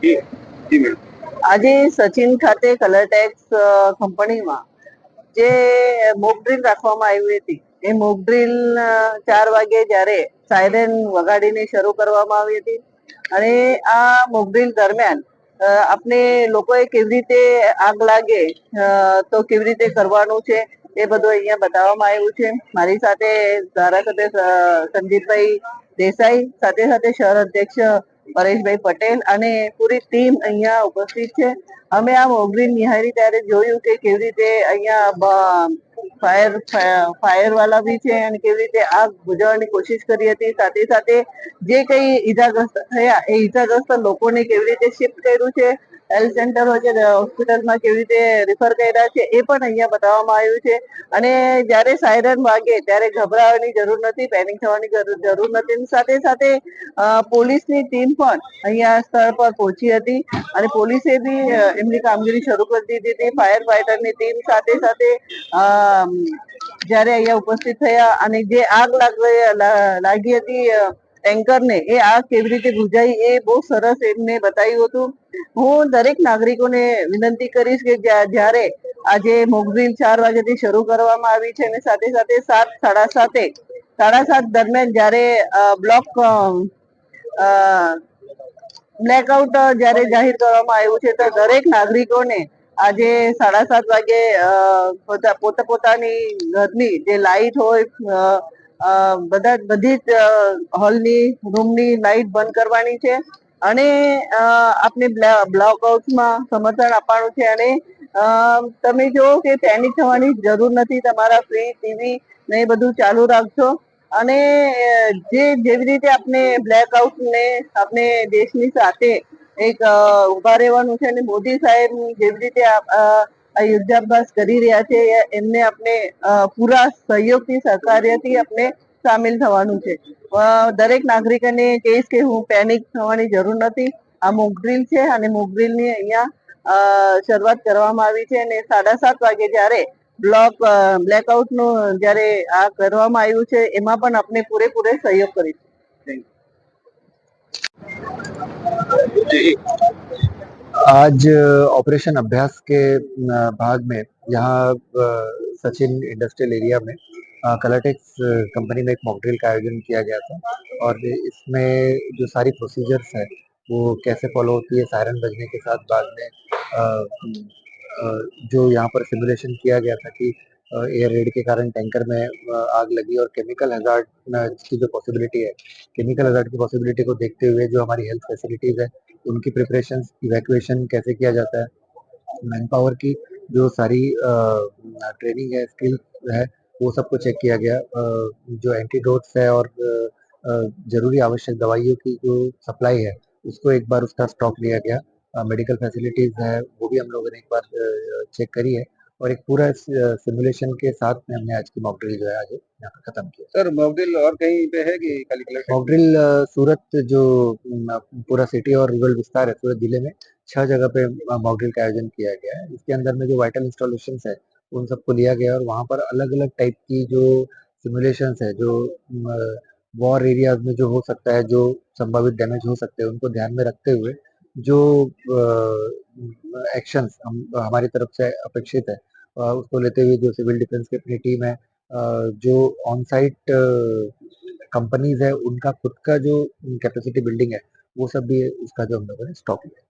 જી જી madam. આજે સચિન ખાતે કલરટેક્સ કંપનીમાં જે મોક ડ્રીલ રાખવામાં આવી હતી, એ મોક ડ્રીલ 4 વાગે જ્યારે સાયરન વગાડીને શરૂ કરવામાં આવી હતી. અને આ મોક ડ્રીલ દરમિયાન આપણે લોકોએ કેવી રીતે આગ લાગે તો કેવી રીતે કરવાનું છે એ બધું અહીંયા બતાવવામાં આવ્યું છે. મારી સાથે ધારાસભ્ય સંદીપભાઈ દેસાઈ, સાથે સાથે શહેર અધ્યક્ષ પરેશભાઈ પટેલ અને પૂરી ટીમ અહીંયા ઉપસ્થિત છે. અમે આ મોકડ્રીલ નિહાળી ત્યારે જોયું કે કેવી રીતે અહીંયા ફાયર વાળા બી છે અને કેવી રીતે આગ બુઝાવવાની કોશિશ કરી હતી. સાથે સાથે જે કઈ ઈજાગ્રસ્ત થયા એ ઈજાગ્રસ્ત લોકોને કેવી રીતે શિફ્ટ કર્યું છે, હેલ્થ સેન્ટર હોય કે હોસ્પિટલમાં કેવી રીતે રિફર કર્યા છે એ પણ અહીંયા બતાવવામાં આવ્યું છે. અને જ્યારે સાયરન વાગે ત્યારે ગભરાવાની જરૂર નથી, પેનિક થવાની જરૂર નથી. સાથે સાથે પોલીસની ટીમ પણ અહીંયા સ્થળ પર પહોંચી હતી અને પોલીસે બી એમની કામગીરી શરૂ કરી દીધી હતી. ફાયર ફાઈટરની ટીમ સાથે સાથે જ્યારે અહીંયા ઉપસ્થિત થયા અને જે આગ લાગી હતી ટેન્કરને, એ આગ કેવી રીતે બુઝાઈ એ બહુ સરસ એમને બતાવ્યું હતું. હું દરેક નાગરિકોને વિનંતી કરીશ કે જ્યારે આજે મોકડ્રીલ 4 વાગ્યાથી શરૂ કરવામાં આવી છે અને સાથે સાથે 7, 7:30 દરમિયાન જ્યારે બ્લેકઆઉટ જ્યારે જાહેર કરવામાં આવ્યું છે, તો દરેક નાગરિકોને આજે 7:30 વાગે પોતાની ઘરની જે લાઈટ હોય બધી જ હોલની રૂમની લાઈટ બંધ કરવાની છે અને આપણે બ્લોકઆઉટમાં સમર્થન આપવાનું છે. અને તમે જો કે પેનિક થવાની જરૂર નથી, તમારા ફ્રીજ, ટીવી ને એ બધું ચાલુ રાખજો. અને જેવી રીતે આપણે બ્લેકઆઉટ ને આપણે દેશની સાથે એક ઉભા રહેવાનું છે અને મોદી સાહેબ જેવી રીતે આ યુદ્ધાભ્યાસ કરી રહ્યા છે, એમને આપણે પૂરા સહયોગથી, સહકાર્યથી આપણે સામેલ થવાનું છે. દરેક નાગરિકોને કહીશ કે હું પેનિક થવાની જરૂર નથી. આ મોકડ્રીલ છે અને મોકડ્રીલની અહીંયા શરૂઆત કરવામાં આવી છે અને 7:30 વાગે જ્યારે બ્લેકઆઉટનું જ્યારે આ કરવામાં આવ્યું છે, એમાં પણ આપણે પૂરેપૂરો સહયોગ કરીશું. आज ऑपरेशन अभ्यास के भाग में यहाँ सचिन इंडस्ट्रियल एरिया में कलरटेक्स कंपनी में एक मॉकड्रिल का आयोजन किया गया था और इसमें जो सारी प्रोसीजर्स है वो कैसे फॉलो होती है, सायरन बजने के साथ बाद में जो यहाँ पर सिमुलेशन किया गया था कि एयर रेड के कारण टैंकर में आग लगी और केमिकल हजार्ड की जो पॉसिबिलिटी है, केमिकल हजार्ड की पॉसिबिलिटी को देखते हुए जो हमारी हेल्थ फैसिलिटीज़ है उनकी प्रिपरेशन, इवैक्यूएशन कैसे किया जाता है, मैन पावर की जो सारी ट्रेनिंग है, स्किल है, वो सबको चेक किया गया। जो एंटीडोट्स है और ज़रूरी आवश्यक दवाइयों की जो सप्लाई है उसको एक बार उसका स्टॉक लिया गया। मेडिकल फैसिलिटीज़ है वो भी हम लोगों ने एक बार चेक करी है और एक पूरा सिमुलेशन के साथ में हमने आज की मॉक ड्रिल जो है आज यहाँ पर खत्म किया। सर मॉक ड्रिल और कहीं पे है कि खाली कलरटेक्स? मॉक ड्रिल सूरत जो पूरा सिटी और रूरल विस्तार है सूरत जिले में 6 जगह पे मॉक ड्रिल का आयोजन किया गया है। इसके अंदर में जो वाइटल इंस्टॉलेशन है उन सबको लिया गया और वहाँ पर अलग अलग टाइप की जो सिमुलेशंस है, जो वॉर एरियाज में जो हो सकता है, जो संभावित डैमेज हो सकते हैं, उनको ध्यान में रखते हुए जो एक्शंस हमारी तरफ से अपेक्षित है उसको लेते हुए जो सिविल डिफेंस की अपनी टीम है, जो ऑन साइट कंपनीज है उनका खुद का जो कैपेसिटी बिल्डिंग है वो सब भी उसका जो हम लोगों ने स्टॉक लिया।